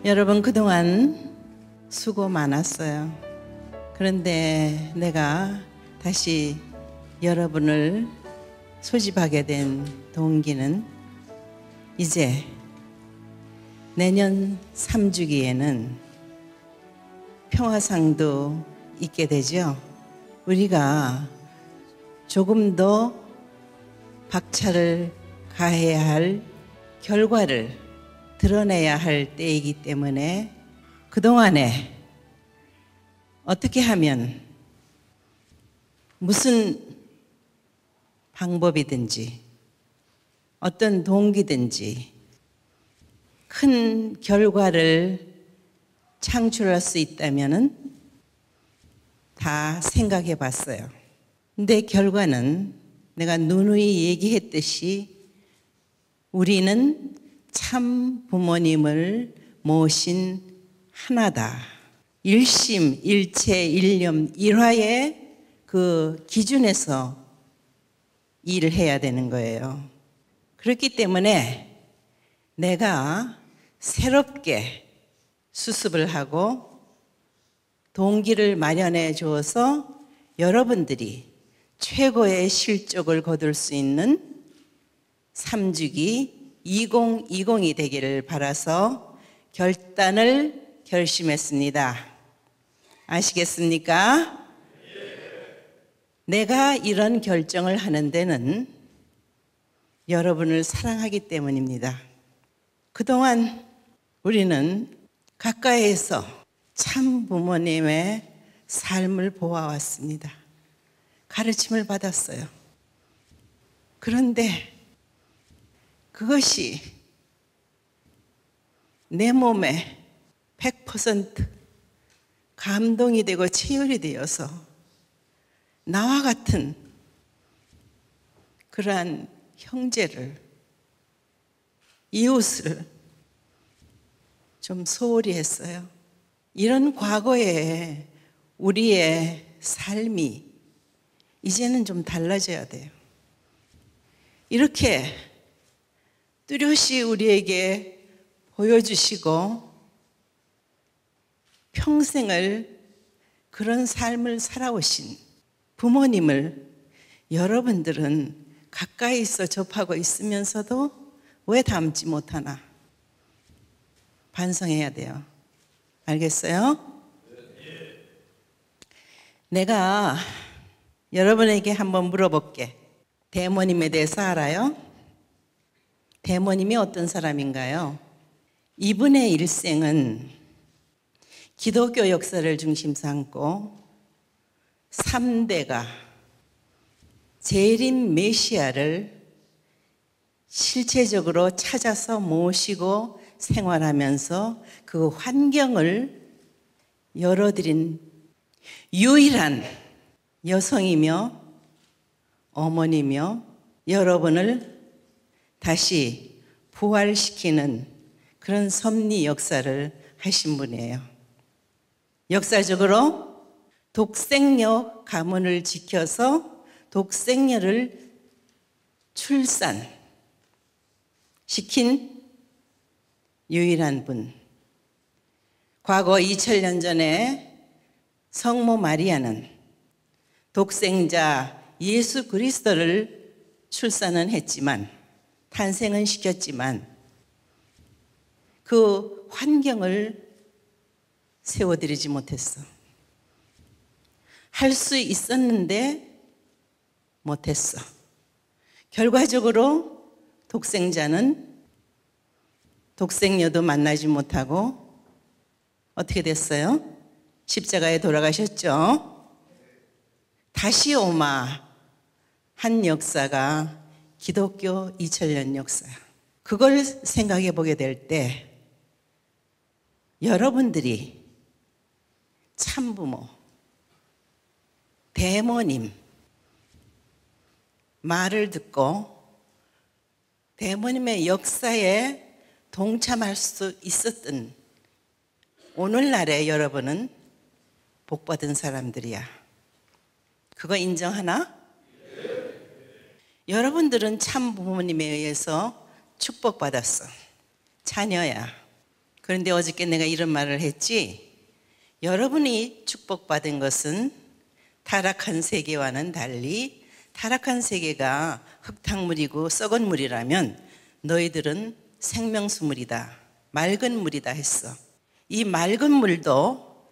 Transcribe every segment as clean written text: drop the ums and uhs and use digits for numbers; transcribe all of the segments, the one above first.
여러분 그동안 수고 많았어요. 그런데 내가 다시 여러분을 소집하게 된 동기는 이제 내년 3주기에는 평화상도 있게 되죠. 우리가 조금 더 박차를 가해야 할 결과를 드러내야 할 때이기 때문에 그동안에 어떻게 하면 무슨 방법이든지 어떤 동기든지 큰 결과를 창출할 수 있다면 다 생각해 봤어요. 근데 결과는 내가 누누이 얘기했듯이 우리는 참 부모님을 모신 하나다. 일심, 일체, 일념, 일화의 그 기준에서 일을 해야 되는 거예요. 그렇기 때문에 내가 새롭게 수습을 하고 동기를 마련해 주어서 여러분들이 최고의 실적을 거둘 수 있는 3주기 2020이 되기를 바라서 결단을 결심했습니다. 아시겠습니까? 내가 이런 결정을 하는 데는 여러분을 사랑하기 때문입니다. 그동안 우리는 가까이에서 참 부모님의 삶을 보아왔습니다. 가르침을 받았어요. 그런데 그것이 내 몸에 100% 감동이 되고 체열이 되어서 나와 같은 그러한 형제를, 이웃을 좀 소홀히 했어요. 이런 과거에 우리의 삶이 이제는 좀 달라져야 돼요. 이렇게 뚜렷이 우리에게 보여주시고 평생을 그런 삶을 살아오신 부모님을 여러분들은 가까이서 접하고 있으면서도 왜 닮지 못하나 반성해야 돼요. 알겠어요? 내가 여러분에게 한번 물어볼게. 대모님에 대해서 알아요? 대모님이 어떤 사람인가요? 이분의 일생은 기독교 역사를 중심 삼고 3대가 재림 메시아를 실체적으로 찾아서 모시고 생활하면서 그 환경을 열어드린 유일한 여성이며 어머니며 여러분을 다시 부활시키는 그런 섭리 역사를 하신 분이에요. 역사적으로 독생녀 가문을 지켜서 독생녀를 출산시킨 유일한 분. 과거 2000년 전에 성모 마리아는 독생자 예수 그리스도를 출산은 했지만 탄생은 시켰지만 그 환경을 세워드리지 못했어. 할 수 있었는데 못했어. 결과적으로 독생자는 독생녀도 만나지 못하고 어떻게 됐어요? 십자가에 돌아가셨죠? 다시 오마 한 역사가 기독교 2000년 역사야. 그걸 생각해 보게 될 때 여러분들이 참부모, 대모님 말을 듣고 대모님의 역사에 동참할 수 있었던 오늘날의 여러분은 복받은 사람들이야. 그거 인정하나? 여러분들은 참 부모님에 의해서 축복받았어. 자녀야. 그런데 어저께 내가 이런 말을 했지. 여러분이 축복받은 것은 타락한 세계와는 달리 타락한 세계가 흙탕물이고 썩은 물이라면 너희들은 생명수물이다, 맑은 물이다 했어. 이 맑은 물도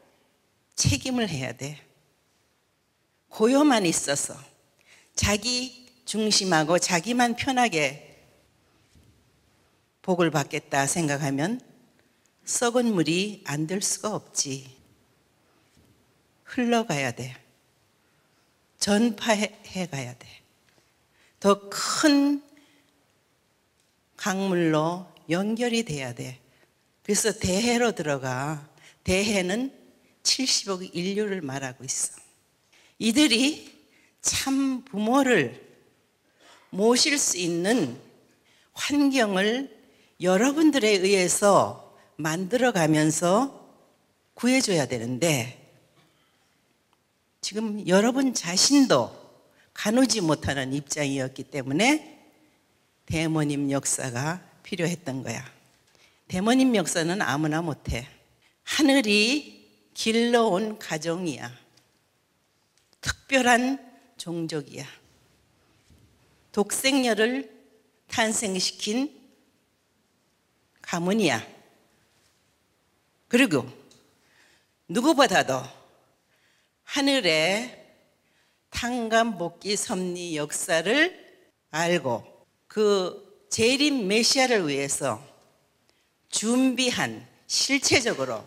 책임을 해야 돼. 고요만 있어서 자기 중심하고 자기만 편하게 복을 받겠다 생각하면 썩은 물이 안 될 수가 없지. 흘러가야 돼. 전파해 가야 돼. 더 큰 강물로 연결이 돼야 돼. 그래서 대해로 들어가. 대해는 70억 인류를 말하고 있어. 이들이 참 부모를 모실 수 있는 환경을 여러분들에 의해서 만들어가면서 구해줘야 되는데 지금 여러분 자신도 가누지 못하는 입장이었기 때문에 대모님 역사가 필요했던 거야. 대모님 역사는 아무나 못해. 하늘이 길러온 가정이야. 특별한 종족이야. 독생녀를 탄생시킨 가문이야. 그리고 누구보다도 하늘의 탕감복귀 섭리 역사를 알고 그 재림 메시아를 위해서 준비한, 실체적으로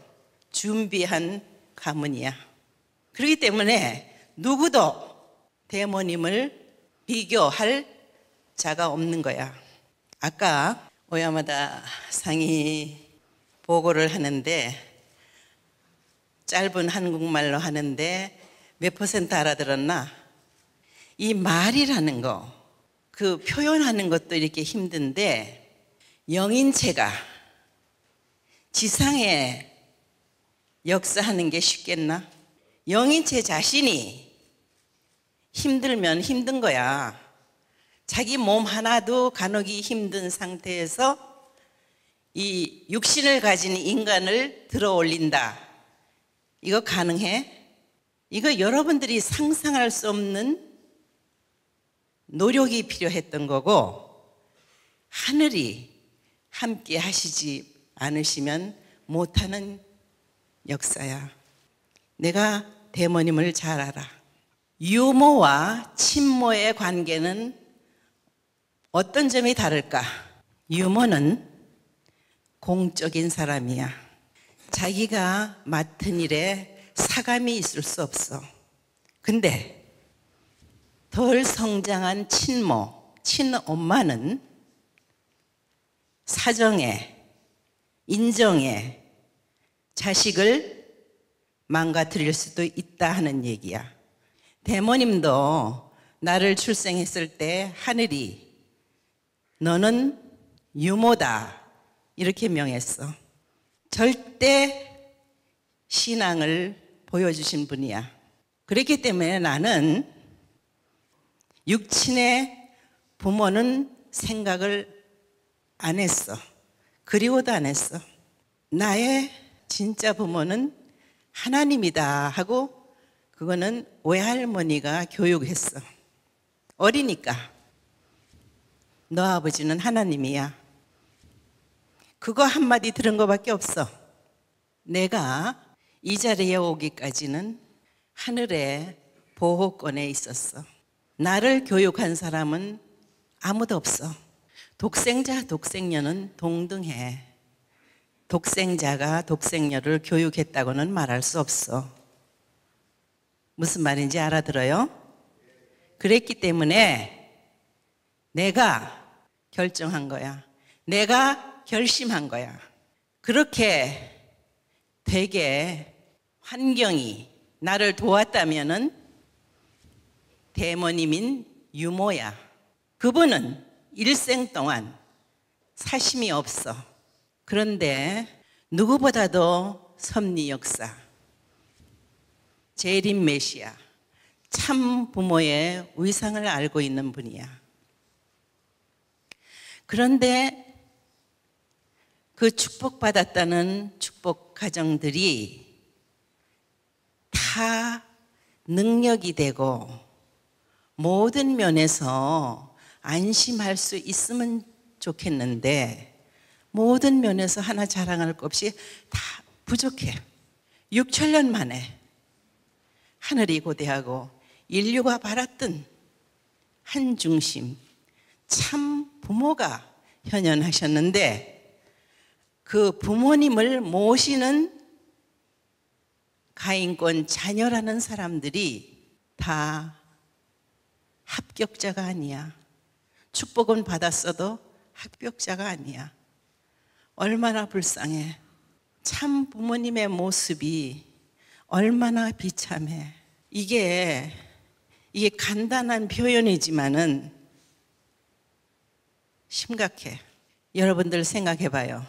준비한 가문이야. 그렇기 때문에 누구도 대모님을 비교할 자가 없는 거야. 아까 오야마다 상이 보고를 하는데 짧은 한국말로 하는데 몇 퍼센트 알아들었나? 이 말이라는 거, 그 표현하는 것도 이렇게 힘든데 영인체가 지상에 역사하는 게 쉽겠나? 영인체 자신이 힘들면 힘든 거야. 자기 몸 하나도 가누기 힘든 상태에서 이 육신을 가진 인간을 들어 올린다. 이거 가능해? 이거 여러분들이 상상할 수 없는 노력이 필요했던 거고 하늘이 함께 하시지 않으시면 못하는 역사야. 내가 대모님을 잘 알아. 유모와 친모의 관계는 어떤 점이 다를까? 유모는 공적인 사람이야. 자기가 맡은 일에 사감이 있을 수 없어. 근데 덜 성장한 친모, 친엄마는 사정에, 인정에 자식을 망가뜨릴 수도 있다 하는 얘기야. 대모님도 나를 출생했을 때 하늘이 너는 유모다 이렇게 명했어. 절대 신앙을 보여주신 분이야. 그렇기 때문에 나는 육친의 부모는 생각을 안 했어. 그리워도 안 했어. 나의 진짜 부모는 하나님이다 하고 그거는 외할머니가 교육했어. 어리니까 너 아버지는 하나님이야. 그거 한마디 들은 거밖에 없어. 내가 이 자리에 오기까지는 하늘의 보호권에 있었어. 나를 교육한 사람은 아무도 없어. 독생자, 독생녀는 동등해. 독생자가 독생녀를 교육했다고는 말할 수 없어. 무슨 말인지 알아들어요? 그랬기 때문에 내가 결정한 거야. 내가 결심한 거야. 그렇게 되게 환경이 나를 도왔다면은 대모님인 유모야. 그분은 일생 동안 사심이 없어. 그런데 누구보다도 섭리 역사, 재림 메시아, 참 부모의 위상을 알고 있는 분이야. 그런데 그 축복받았다는 축복 가정들이 다 능력이 되고 모든 면에서 안심할 수 있으면 좋겠는데 모든 면에서 하나 자랑할 것 없이 다 부족해. 6천년 만에 하늘이 고대하고 인류가 바랐던 한 중심 참 부모가 현현하셨는데 그 부모님을 모시는 가인권 자녀라는 사람들이 다 합격자가 아니야. 축복은 받았어도 합격자가 아니야. 얼마나 불쌍해. 참 부모님의 모습이 얼마나 비참해. 이게 간단한 표현이지만은 심각해. 여러분들 생각해 봐요.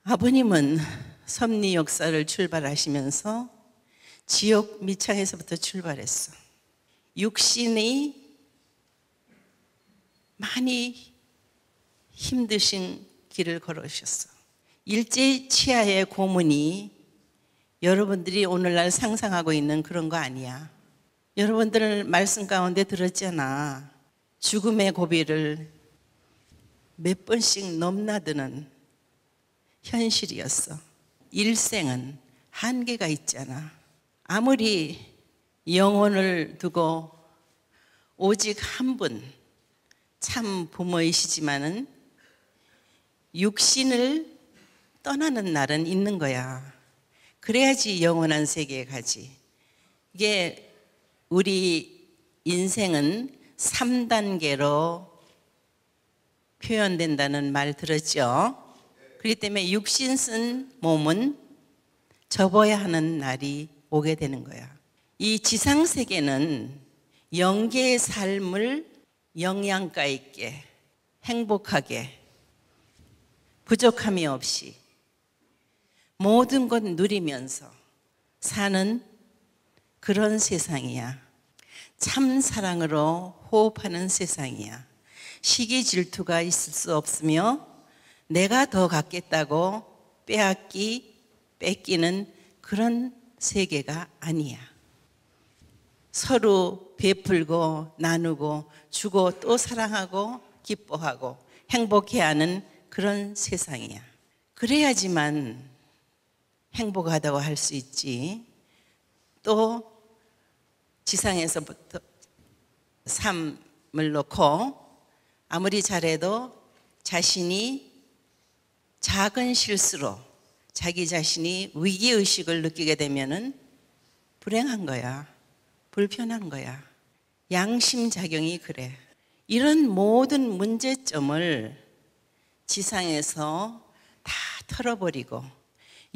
아버님은 섭리 역사를 출발하시면서 지옥 미창에서부터 출발했어. 육신이 많이 힘드신 길을 걸으셨어. 일제 치하의 고문이 여러분들이 오늘날 상상하고 있는 그런 거 아니야. 여러분들 말씀 가운데 들었잖아. 죽음의 고비를 몇 번씩 넘나드는 현실이었어. 일생은 한계가 있잖아. 아무리 영혼을 두고 오직 한 분 참 부모이시지만은 육신을 떠나는 날은 있는 거야. 그래야지 영원한 세계에 가지. 이게 우리 인생은 3단계로 표현된다는 말 들었죠? 그렇기 때문에 육신 쓴 몸은 접어야 하는 날이 오게 되는 거야. 이 지상세계는 영계의 삶을 영양가 있게 행복하게 부족함이 없이 모든 것 누리면서 사는 그런 세상이야. 참 사랑으로 호흡하는 세상이야. 시기 질투가 있을 수 없으며 내가 더 갖겠다고 뺏기는 그런 세계가 아니야. 서로 베풀고 나누고 주고 또 사랑하고 기뻐하고 행복해하는 그런 세상이야. 그래야지만 행복하다고 할 수 있지. 또 지상에서부터 삶을 놓고 아무리 잘해도 자신이 작은 실수로 자기 자신이 위기의식을 느끼게 되면은 불행한 거야. 불편한 거야. 양심작용이 그래. 이런 모든 문제점을 지상에서 다 털어버리고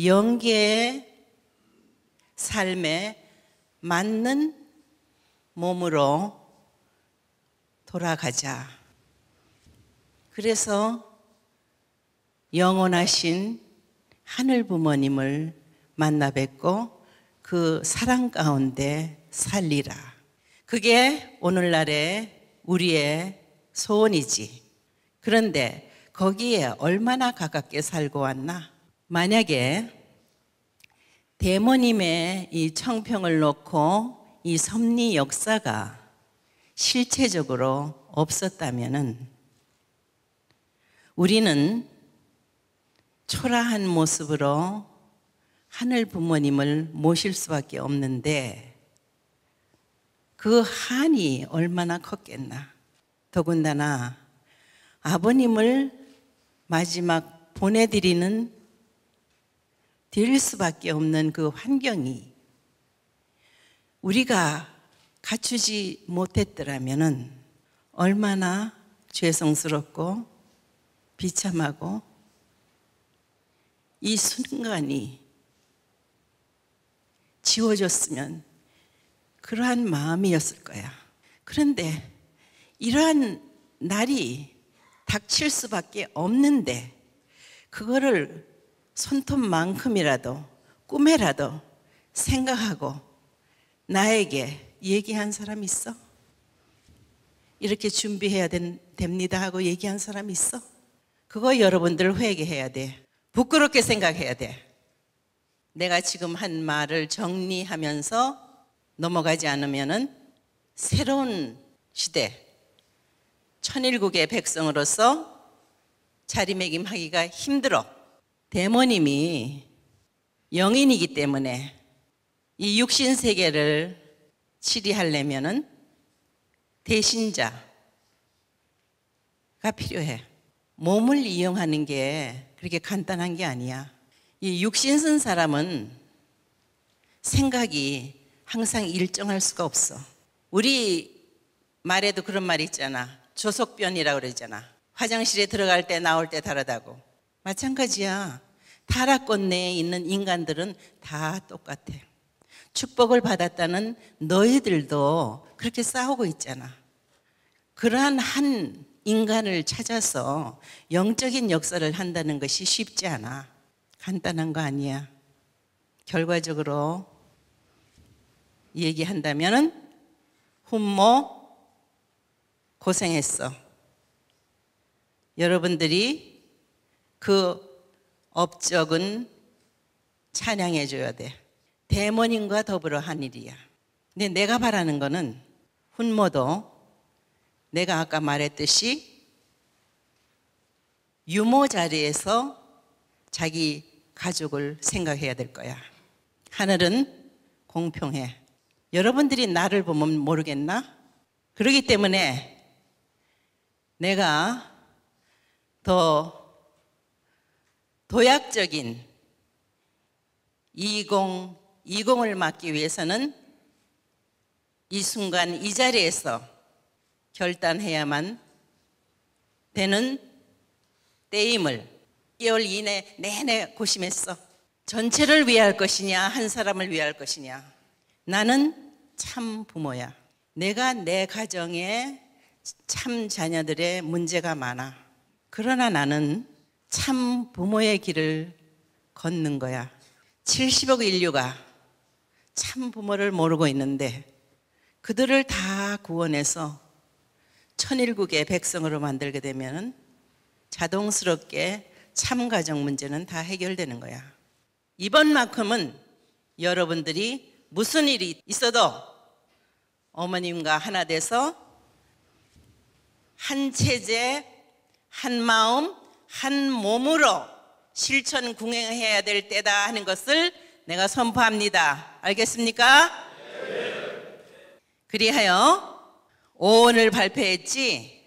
영계의 삶에 맞는 몸으로 돌아가자. 그래서 영원하신 하늘 부모님을 만나 뵙고 그 사랑 가운데 살리라. 그게 오늘날의 우리의 소원이지. 그런데 거기에 얼마나 가깝게 살고 왔나? 만약에 대모님의 이 청평을 놓고 이 섭리 역사가 실체적으로 없었다면은 우리는 초라한 모습으로 하늘 부모님을 모실 수밖에 없는데 그 한이 얼마나 컸겠나. 더군다나 아버님을 마지막 보내드릴 수밖에 없는 그 환경이 우리가 갖추지 못했더라면은 얼마나 죄송스럽고 비참하고 이 순간이 지워졌으면 그러한 마음이었을 거야. 그런데 이러한 날이 닥칠 수밖에 없는데 그거를 손톱만큼이라도 꿈에라도 생각하고 나에게 얘기한 사람 있어? 이렇게 준비해야 됩니다 하고 얘기한 사람 있어? 그거 여러분들 회개해야 돼. 부끄럽게 생각해야 돼. 내가 지금 한 말을 정리하면서 넘어가지 않으면은 새로운 시대, 천일국의 백성으로서 자리매김하기가 힘들어. 대모님이 영인이기 때문에 이 육신 세계를 치리하려면은 대신자가 필요해. 몸을 이용하는 게 그렇게 간단한 게 아니야. 이 육신 쓴 사람은 생각이 항상 일정할 수가 없어. 우리 말에도 그런 말이 있잖아. 조석변이라고 그러잖아. 화장실에 들어갈 때 나올 때 다르다고. 마찬가지야. 타락권 내에 있는 인간들은 다 똑같아. 축복을 받았다는 너희들도 그렇게 싸우고 있잖아. 그러한 한 인간을 찾아서 영적인 역사를 한다는 것이 쉽지 않아. 간단한 거 아니야. 결과적으로 얘기한다면은 훈모 고생했어. 여러분들이 그 업적은 찬양해 줘야 돼. 대모님과 더불어 한 일이야. 근데 내가 바라는 거는 훈모도 내가 아까 말했듯이 유모 자리에서 자기 가족을 생각해야 될 거야. 하늘은 공평해. 여러분들이 나를 보면 모르겠나? 그렇기 때문에 내가 더 도약적인 2020을 막기 위해서는 이 순간 이 자리에서 결단해야만 되는 때임을 2개월 이내 내내 고심했어. 전체를 위할 것이냐 한 사람을 위할 것이냐. 나는 참 부모야. 내가 내 가정에 참 자녀들의 문제가 많아. 그러나 나는 참 부모의 길을 걷는 거야. 70억 인류가 참 부모를 모르고 있는데 그들을 다 구원해서 천일국의 백성으로 만들게 되면 자동스럽게 참 가정 문제는 다 해결되는 거야. 이번만큼은 여러분들이 무슨 일이 있어도 어머님과 하나 돼서 한 체제, 한 마음, 한 몸으로 실천 궁행해야 될 때다 하는 것을 내가 선포합니다. 알겠습니까? 그리하여 오언을 발표했지.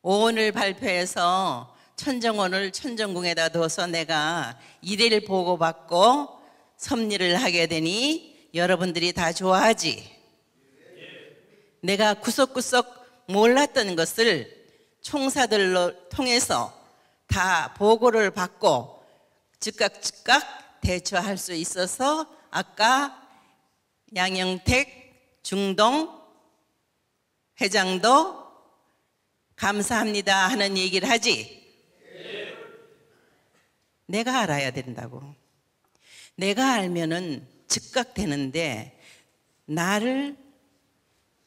오언을 발표해서 천정원을 천정궁에다 둬서 내가 일일 보고받고 섭리를 하게 되니 여러분들이 다 좋아하지. 내가 구석구석 몰랐던 것을 총사들로 통해서 다 보고를 받고 즉각 대처할 수 있어서 아까 양영택 중동 회장도 감사합니다 하는 얘기를 하지. 내가 알아야 된다고. 내가 알면은 즉각 되는데 나를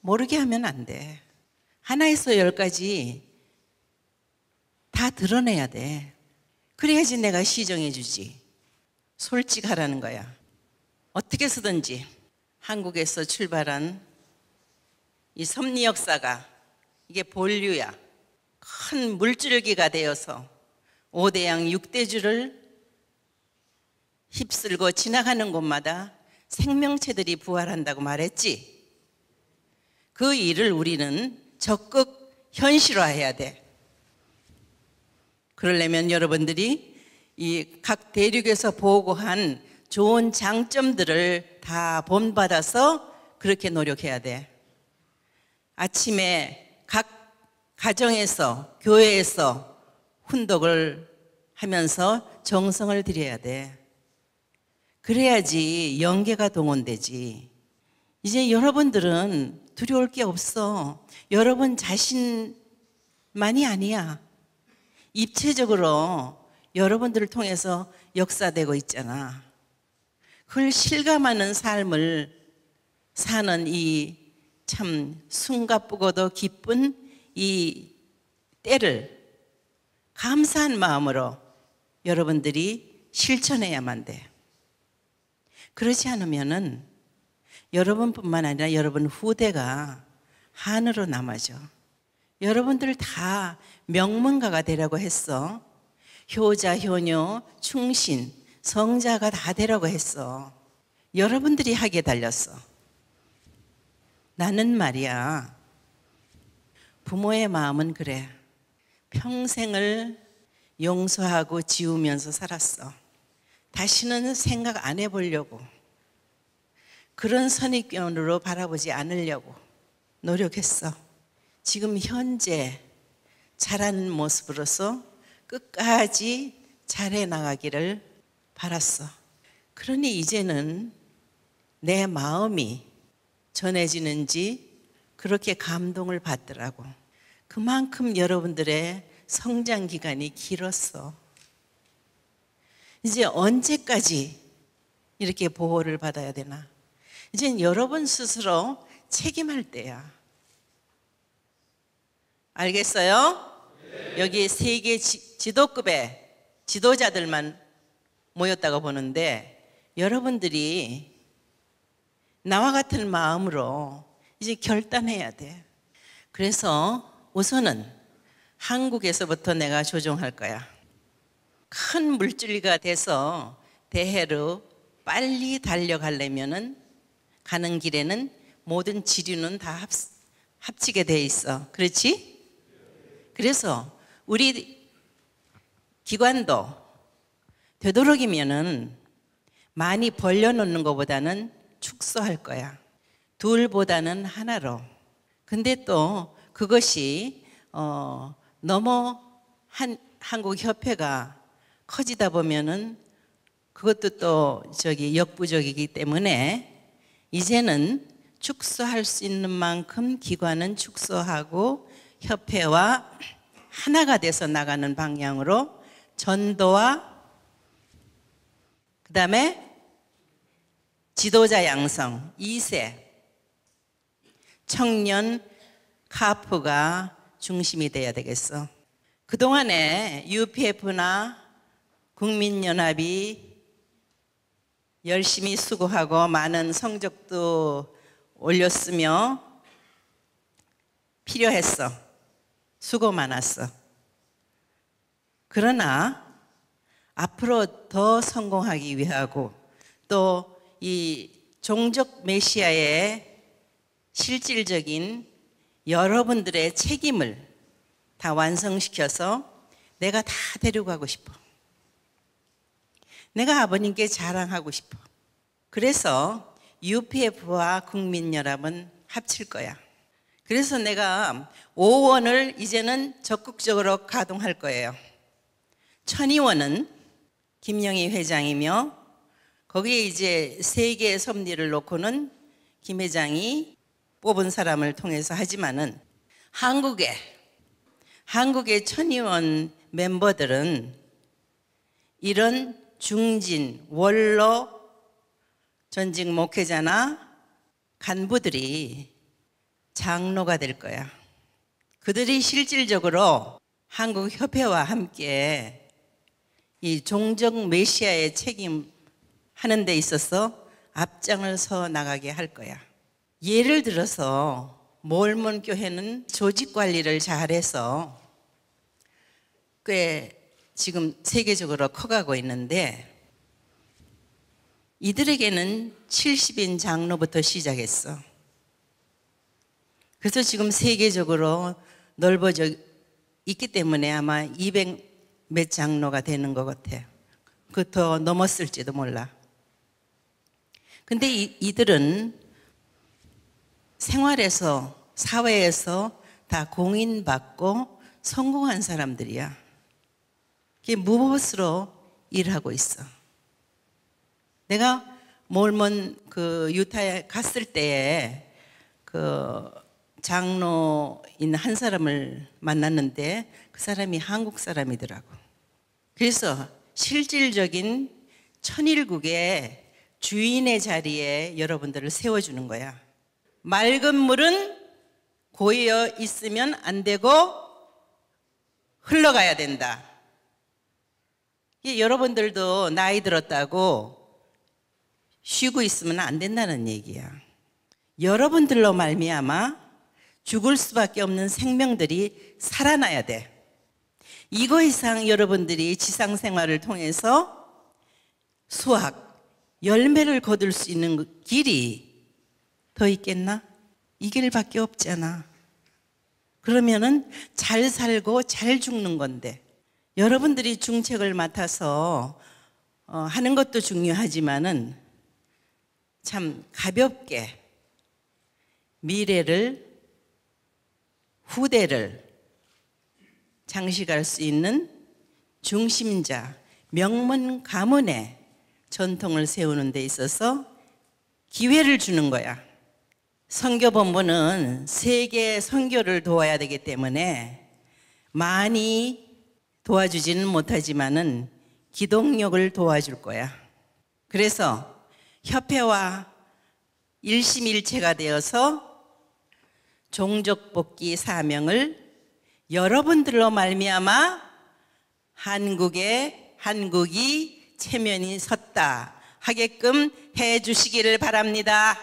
모르게 하면 안 돼. 하나에서 10까지 다 드러내야 돼. 그래야지 내가 시정해 주지. 솔직하라는 거야. 어떻게 해서든지 한국에서 출발한 이 섭리 역사가 이게 본류야. 큰 물줄기가 되어서 5대양 6대주를 휩쓸고 지나가는 곳마다 생명체들이 부활한다고 말했지. 그 일을 우리는 적극 현실화해야 돼. 그러려면 여러분들이 이 각 대륙에서 보고한 좋은 장점들을 다 본받아서 그렇게 노력해야 돼. 아침에 각 가정에서 교회에서 훈독을 하면서 정성을 들여야 돼. 그래야지 영계가 동원되지. 이제 여러분들은 두려울 게 없어. 여러분 자신만이 아니야. 입체적으로 여러분들을 통해서 역사되고 있잖아. 그걸 실감하는 삶을 사는 이 참 숨가쁘고도 기쁜 이 때를 감사한 마음으로 여러분들이 실천해야만 돼. 그렇지 않으면은 여러분뿐만 아니라 여러분 후대가 한으로 남아져. 여러분들 다 명문가가 되라고 했어. 효자, 효녀, 충신, 성자가 다 되라고 했어. 여러분들이 하기에 달렸어. 나는 말이야, 부모의 마음은 그래. 평생을 용서하고 지우면서 살았어. 다시는 생각 안 해보려고, 그런 선입견으로 바라보지 않으려고 노력했어. 지금 현재 잘하는 모습으로서 끝까지 잘해 나가기를 바랐어. 그러니 이제는 내 마음이 전해지는지 그렇게 감동을 받더라고. 그만큼 여러분들의 성장 기간이 길었어. 이제 언제까지 이렇게 보호를 받아야 되나? 이젠 여러분 스스로 책임할 때야. 알겠어요? 여기 세계 지도급의 지도자들만 모였다고 보는데, 여러분들이 나와 같은 마음으로 이제 결단해야 돼. 그래서 우선은 한국에서부터 내가 조종할 거야. 큰 물줄기가 돼서 대해로 빨리 달려가려면은 가는 길에는 모든 지류는 다 합치게 돼 있어. 그렇지? 그래서 우리 기관도 되도록이면은 많이 벌려놓는 것보다는 축소할 거야. 둘보다는 하나로. 근데 또 그것이 너무 한국 협회가 커지다 보면은 그것도 또 역부족이기 때문에 이제는 축소할 수 있는 만큼 기관은 축소하고 협회와 하나가 돼서 나가는 방향으로 전도와 그 다음에 지도자 양성 2세 청년 카프가 중심이 돼야 되겠어. 그동안에 UPF나 국민연합이 열심히 수고하고 많은 성적도 올렸으며 필요했어. 수고 많았어. 그러나 앞으로 더 성공하기 위하고 또 이 종족 메시아의 실질적인 여러분들의 책임을 다 완성시켜서 내가 다 데려가고 싶어. 내가 아버님께 자랑하고 싶어. 그래서 UPF와 국민연합은 합칠 거야. 그래서 내가 5원을 이제는 적극적으로 가동할 거예요. 천의원은 김영희 회장이며 거기에 이제 세계의 섭리를 놓고는 김 회장이 뽑은 사람을 통해서 하지만은 한국의 천의원 멤버들은 이런 중진, 원로, 전직 목회자나 간부들이 장로가 될 거야. 그들이 실질적으로 한국 협회와 함께 이 종족 메시아의 책임하는 데 있어서 앞장을 서 나가게 할 거야. 예를 들어서 몰몬교회는 조직 관리를 잘해서 꽤 지금 세계적으로 커가고 있는데 이들에게는 70인 장로부터 시작했어. 그래서 지금 세계적으로 넓어져 있기 때문에 아마 200 몇 장로가 되는 것 같아. 그 더 넘었을지도 몰라. 근데 이들은 생활에서 사회에서 다 공인받고 성공한 사람들이야. 이게 무엇으로 일하고 있어. 내가 몰몬 그 유타에 갔을 때에 그 장로인 한 사람을 만났는데 그 사람이 한국 사람이더라고. 그래서 실질적인 천일국의 주인의 자리에 여러분들을 세워주는 거야. 맑은 물은 고여 있으면 안 되고 흘러가야 된다. 여러분들도 나이 들었다고 쉬고 있으면 안 된다는 얘기야. 여러분들로 말미암아 죽을 수밖에 없는 생명들이 살아나야 돼. 이거 이상 여러분들이 지상 생활을 통해서 수확, 열매를 거둘 수 있는 길이 더 있겠나? 이 길밖에 없잖아. 그러면은 잘 살고 잘 죽는 건데, 여러분들이 중책을 맡아서 하는 것도 중요하지만은 참 가볍게 미래를, 후대를 장식할 수 있는 중심자, 명문 가문의 전통을 세우는 데 있어서 기회를 주는 거야. 선교본부는 세계 선교를 도와야 되기 때문에 많이 도와주지는 못하지만은 기동력을 도와줄 거야. 그래서 협회와 일심일체가 되어서 종족복귀 사명을 여러분들로 말미암아 한국이 체면이 섰다 하게끔 해 주시기를 바랍니다.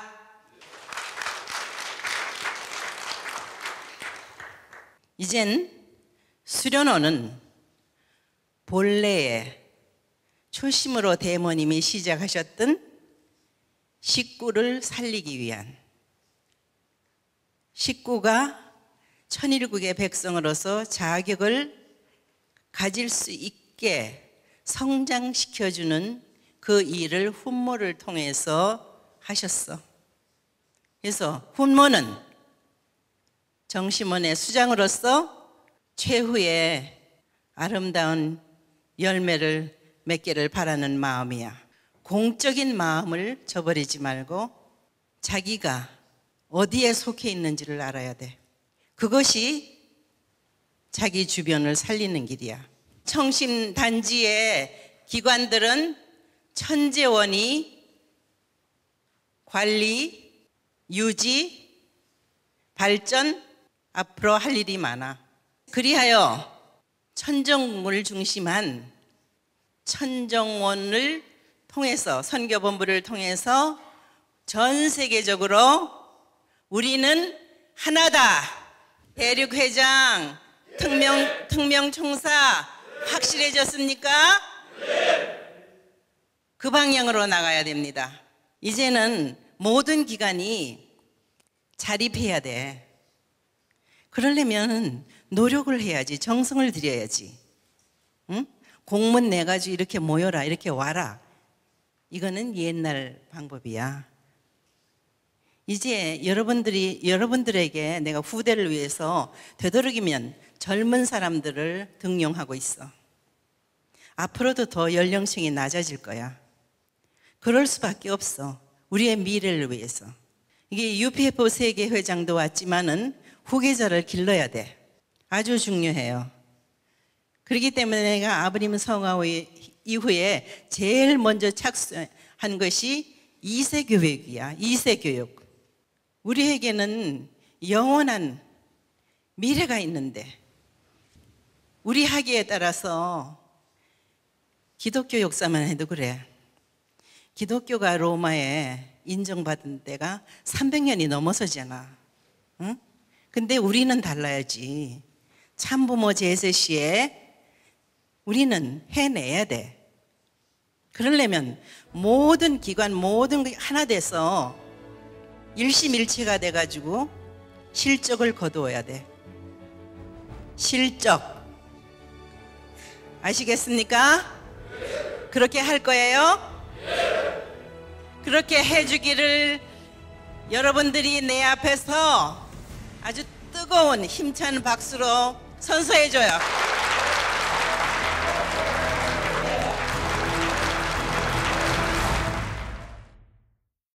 이젠 수련원은 본래의 초심으로 대모님이 시작하셨던 식구를 살리기 위한, 식구가 천일국의 백성으로서 자격을 가질 수 있게 성장시켜주는 그 일을 훈모를 통해서 하셨어. 그래서 훈모는 정심원의 수장으로서 최후의 아름다운 열매를 맺기를 바라는 마음이야. 공적인 마음을 저버리지 말고 자기가 어디에 속해 있는지를 알아야 돼. 그것이 자기 주변을 살리는 길이야. 청심단지의 기관들은 천재원이 관리, 유지, 발전, 앞으로 할 일이 많아. 그리하여 천정을 중심한 천정원을 통해서, 선교본부를 통해서 전 세계적으로 우리는 하나다. 대륙회장, 특명총사 확실해졌습니까? 그 방향으로 나가야 됩니다. 이제는 모든 기관이 자립해야 돼. 그러려면 노력을 해야지, 정성을 들여야지. 응? 공문 내가지고 이렇게 모여라, 이렇게 와라. 이거는 옛날 방법이야. 이제 여러분들에게 내가 후대를 위해서 되도록이면 젊은 사람들을 등용하고 있어. 앞으로도 더 연령층이 낮아질 거야. 그럴 수밖에 없어. 우리의 미래를 위해서. 이게 UPF 세계 회장도 왔지만은 후계자를 길러야 돼. 아주 중요해요. 그렇기 때문에 내가 아버님 성화 이후에 제일 먼저 착수한 것이 2세 교육이야. 2세 교육. 우리에게는 영원한 미래가 있는데, 우리 학위에 따라서 기독교 역사만 해도 그래. 기독교가 로마에 인정받은 때가 300년이 넘어서잖아. 응? 근데 우리는 달라야지. 참부모 제세 시에 우리는 해내야 돼. 그러려면 모든 기관, 모든 게 하나 돼서 일심일체가 돼가지고 실적을 거두어야 돼. 실적. 아시겠습니까? 그렇게 할 거예요? 그렇게 해주기를 여러분들이 내 앞에서 아주 뜨거운 힘찬 박수로 선서해줘요.